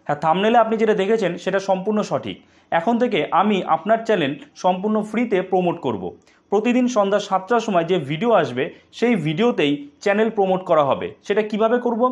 হ্যাঁ, থাম্বনেলে আপনি যেটা দেখেছেন সেটা সম্পূর্ণ সঠিক। এখন থেকে আমি আপনার চ্যানেল সম্পূর্ণ ফ্রিতে প্রমোট করব। প্রতিদিন সন্ধ্যা 7টার সময় যে ভিডিও আসবে সেই ভিডিওতেই চ্যানেল প্রমোট করা হবে। সেটা কিভাবে করব?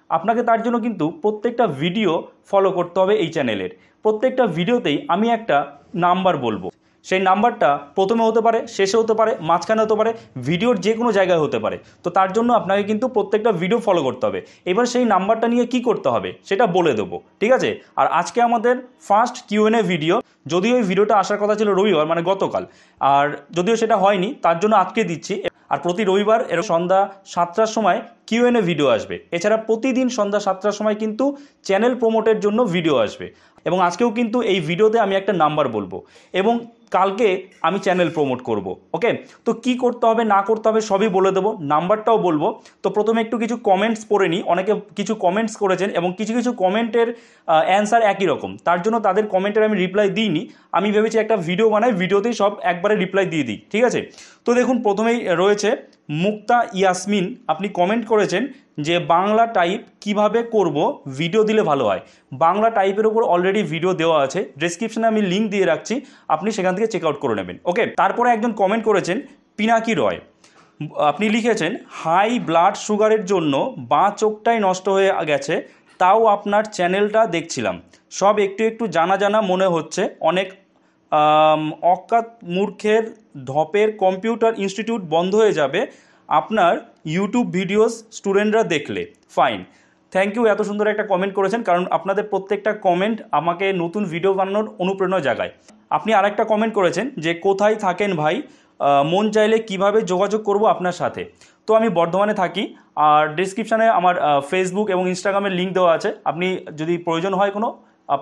আপনাকে তার জন্য কিন্তু প্রত্যেকটা ভিডিও ফলো করতে হবে। এই চ্যানেলের প্রত্যেকটা ভিডিওতেই আমি একটা নাম্বার বলবো। সেই নাম্বারটা প্রথমে হতে পারে, শেষে হতে পারে, মাঝখানে হতে পারে, ভিডিওর যে কোনো জায়গায় হতে পারে। তো তার জন্য আপনাকে কিন্তু প্রত্যেকটা ভিডিও ফলো করতে হবে। এবার সেই নাম্বারটা নিয়ে কি করতে হবে সেটা বলে দেবো, ঠিক আছে? আর আজকে আমাদের ফার্স্ট কিউএনএ ভিডিও, যদিও এই ভিডিওটা আসার কথা ছিল রবিবার মানে গতকাল, আর যদিও সেটা হয়নি তার জন্য আজকে দিচ্ছি। আর প্রতি রবিবার এর সন্ধ্যা 7টার সময় কিউএনএ ভিডিও আসবে। এছাড়া প্রতিদিন সন্ধ্যা 7টার সময় কিন্তু চ্যানেল প্রমোটের জন্য ভিডিও আসবে। এবং আজকেও কিন্তু এই ভিডিওতে আমি একটা নাম্বার বলবো এবং কালকে আমি চ্যানেল প্রমোট করব। ওকে, তো কি করতে হবে না করতে হবে সবই বলে দেবো, নাম্বারটাও বলবো। তো প্রথমে একটু কিছু কমেন্টস পড়ে নিই। অনেকে কিছু কমেন্টস করেছেন এবং কিছু কিছু কমেন্টের অ্যান্সার একই রকম, তার জন্য তাদের কমেন্টের আমি রিপ্লাই দিইনি। আমি ভেবেছি একটা ভিডিও বানাই, ভিডিওতেই সব একবারে রিপ্লাই দিয়ে দিই, ঠিক আছে? তো দেখুন, প্রথমেই রয়েছে মুক্তা ইয়াসমিন। আপনি কমেন্ট করেছেন যে বাংলা টাইপ কিভাবে করব, ভিডিও দিলে ভালো হয়। বাংলা টাইপের উপর অলরেডি ভিডিও দেওয়া আছে, ডেসক্রিপশনে আমি লিঙ্ক দিয়ে রাখছি, আপনি সেখান থেকে চেক আউট করে নেবেন। ওকে, তারপরে একজন কমেন্ট করেছেন পিনাকি রয়। আপনি লিখেছেন হাই ব্লাড সুগারের জন্য বাঁ চোখটাই নষ্ট হয়ে গেছে, তাও আপনার চ্যানেলটা দেখছিলাম, সব একটু একটু জানা জানা মনে হচ্ছে। অনেক অকাত মূর্খের ধপের কম্পিউটার ইনস্টিটিউট বন্ধ হয়ে যাবে আপনার ইউটিউব ভিডিওস স্টুডেন্টরা দেখলে। ফাইন, থ্যাংক ইউ, এত সুন্দর একটা কমেন্ট করেছেন, কারণ আপনাদের প্রত্যেকটা কমেন্ট আমাকে নতুন ভিডিও বানানোর অনুপ্রেরণা জাগায়। আপনি আরেকটা কমেন্ট করেছেন যে কোথায় থাকেন ভাই, মন চাইলে কিভাবে যোগাযোগ করব আপনার সাথে। তো আমি বর্ধমানে থাকি, আর ডিসক্রিপশানে আমার ফেসবুক এবং ইনস্টাগ্রামের লিঙ্ক দেওয়া আছে, আপনি যদি প্রয়োজন হয় কোনো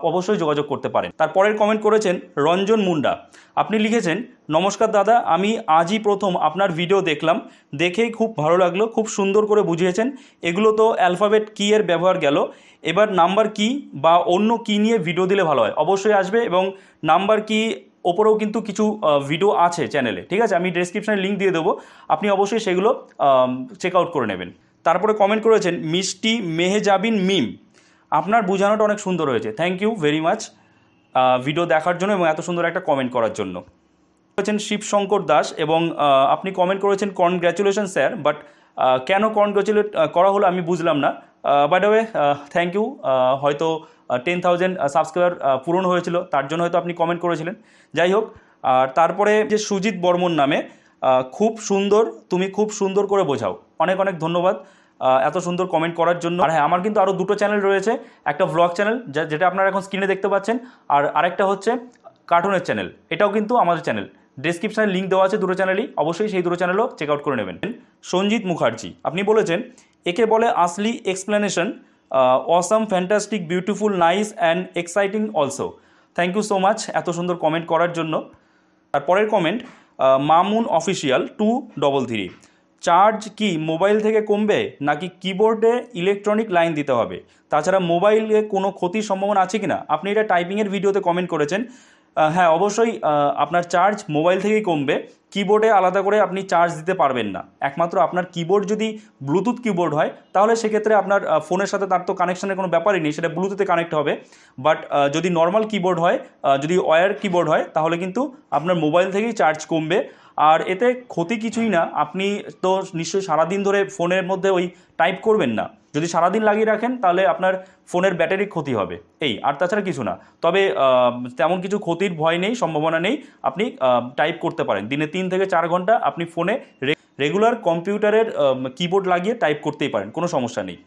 অবশ্যই যোগাযোগ করতে পারেন। তারপরের কমেন্ট করেছেন রঞ্জন মুন্ডা। আপনি লিখেছেন নমস্কার দাদা, আমি আজই প্রথম আপনার ভিডিও দেখলাম, দেখেই খুব ভালো লাগলো, খুব সুন্দর করে বুঝিয়েছেন। এগুলো তো অ্যালফাবেট কি এর ব্যবহার গেল, এবার নাম্বার কি বা অন্য কি নিয়ে ভিডিও দিলে ভালো হয়। অবশ্যই আসবে, এবং নাম্বার কি ওপরেও কিন্তু কিছু ভিডিও আছে চ্যানেলে, ঠিক আছে? আমি ডেসক্রিপশানে লিঙ্ক দিয়ে দেবো, আপনি অবশ্যই সেগুলো চেক আউট করে নেবেন। তারপরে কমেন্ট করেছেন মিষ্টি মেহেজাবিন মিম। আপনার বোঝানোটা অনেক সুন্দর হয়েছে, thank you very much video দেখার জন্য এবং এত সুন্দর একটা কমেন্ট করার জন্য। করেছেন শিবশঙ্কর দাস, এবং আপনি কমেন্ট করেছেন কনগ্র্যাচুলেশন স্যার, বাট কেন কনগ্র্যাচুলেট করা হলো আমি বুঝলাম না। By the way thank you, হয়তো 10,000 সাবস্ক্রাইবার পূরণ হয়েছিল, তার জন্য হয়তো আপনি কমেন্ট করেছিলেন। যাই হোক, আর তারপরে যে সুজিত বর্মন নামে, খুব সুন্দর, তুমি খুব সুন্দর করে বোঝাও। অনেক অনেক ধন্যবাদ এত সুন্দর কমেন্ট করার জন্য। আর হ্যাঁ, আমার কিন্তু আরও দুটো চ্যানেল রয়েছে, একটা ভ্লগ চ্যানেল যেটা আপনারা এখন স্ক্রিনে দেখতে পাচ্ছেন, আর আরেকটা হচ্ছে কার্টুনের চ্যানেল, এটাও কিন্তু আমাদের চ্যানেল। ডেসক্রিপশানে লিঙ্ক দেওয়া আছে দুটো চ্যানেলই, অবশ্যই সেই দুটো চ্যানেলও চেক আউট করে নেবেন। সঞ্জিত মুখার্জি, আপনি বলেছেন একে বলে আসলি explanation, awesome, fantastic, beautiful, nice and exciting also. Thank you so much এত সুন্দর কমেন্ট করার জন্য। তারপরের কমেন্ট মামুন অফিসিয়াল 233। চার্জ কি মোবাইল থেকে কমবে নাকি কিবোর্ডে ইলেকট্রনিক লাইন দিতে হবে? তাছাড়া মোবাইলে কোনো ক্ষতির সম্ভাবনা আছে কি না? আপনি এটা টাইপিংয়ের ভিডিওতে কমেন্ট করেছেন। হ্যাঁ, অবশ্যই আপনার চার্জ মোবাইল থেকেই কমবে, কিবোর্ডে আলাদা করে আপনি চার্জ দিতে পারবেন না। একমাত্র আপনার কিবোর্ড যদি ব্লুটুথ কিবোর্ড হয় তাহলে সেক্ষেত্রে আপনার ফোনের সাথে তার তো কানেকশনের কোনো ব্যাপারই নেই, সেটা ব্লুটুথে কানেক্ট হবে। বাট যদি নর্মাল কিবোর্ড হয়, যদি ওয়্যার কিবোর্ড হয়, তাহলে কিন্তু আপনার মোবাইল থেকেই চার্জ কমবে। আর এতে ক্ষতি কিছুই না, আপনি তো নিশ্চয়ই সারাদিন ধরে ফোনের মধ্যে ওই টাইপ করবেন না। যদি সারাদিন লাগিয়ে রাখেন তাহলে আপনার ফোনের ব্যাটারির ক্ষতি হবে, এই আর তাছাড়া কিছু না। তবে তেমন কিছু ক্ষতির ভয় নেই, সম্ভাবনা নেই। আপনি টাইপ করতে পারেন দিনে 3 থেকে 4 ঘন্টা, আপনি ফোনে রেগুলার কম্পিউটারের কিবোর্ড লাগিয়ে টাইপ করতেই পারেন, কোনো সমস্যা নেই।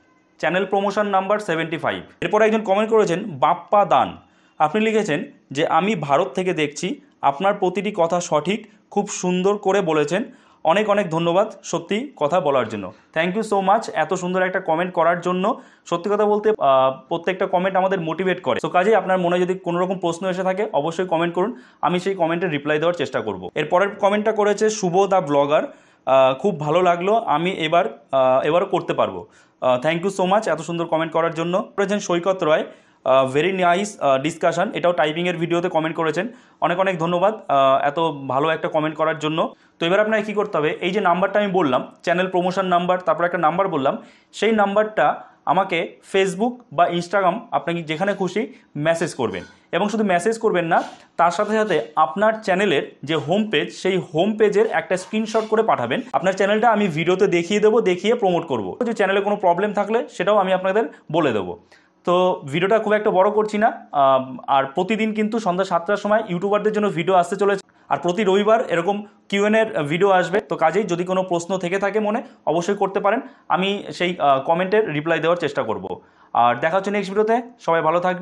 Channel promotion number 75। এরপর একজন কমেন্ট করেছেন বাপ্পা দান। আপনি লিখেছেন যে আমি ভারত থেকে দেখছি, আপনার প্রতিটি কথা সঠিক, খুব সুন্দর করে বলেছেন, অনেক অনেক ধন্যবাদ সত্যি কথা বলার জন্য। থ্যাংক ইউ সো মাচ এত সুন্দর একটা কমেন্ট করার জন্য। সত্যি কথা বলতে প্রত্যেকটা কমেন্ট আমাদের মোটিভেট করে। তো কাজেই আপনার মনে যদি কোনো রকম প্রশ্ন এসে থাকে অবশ্যই কমেন্ট করুন, আমি সেই কমেন্টের রিপ্লাই দেওয়ার চেষ্টা করব। এরপরের কমেন্টটা করেছে শুভ দা ব্লগার। খুব ভালো লাগলো, আমি এবারও করতে পারবো। থ্যাংক ইউ সো মাচ এত সুন্দর কমেন্ট করার জন্য। করেছেন সৈকত রয়, ভেরি নাইস ডিসকাশন, এটাও টাইপিংয়ের ভিডিওতে কমেন্ট করেছেন। অনেক অনেক ধন্যবাদ এত ভালো একটা কমেন্ট করার জন্য। তো এবার আপনাকে কী করতে হবে, এই যে নাম্বারটা আমি বললাম চ্যানেল প্রমোশন নাম্বার, তারপর একটা নাম্বার বললাম, সেই নাম্বারটা আমাকে ফেসবুক বা ইনস্টাগ্রাম আপনাকে যেখানে খুশি মেসেজ করবেন, এবং শুধু মেসেজ করবেন না, তার সাথে সাথে আপনার চ্যানেলের যে হোম পেজ সেই হোম পেজের একটা স্ক্রিনশট করে পাঠাবেন। আপনার চ্যানেলটা আমি ভিডিওতে দেখিয়ে দেবো, দেখিয়ে প্রমোট করব। যে চ্যানেলে কোনো প্রবলেম থাকলে সেটাও আমি আপনাদের বলে দেবো। তো ভিডিওটা খুব একটা বড় করছি না, আর প্রতিদিন কিন্তু সন্ধ্যা 7টার সময় ইউটিউবারদের জন্য ভিডিও আসতে চলেছে, আর প্রতি রবিবার এরকম কিউএনএর ভিডিও আসবে। তো কাজেই যদি কোনো প্রশ্ন থেকে থাকে মনে, অবশ্যই করতে পারেন, আমি সেই কমেন্টের রিপ্লাই দেওয়ার চেষ্টা করব। আর দেখা হচ্ছে নেক্সট ভিডিওতে। সবাই ভালো থাকবে।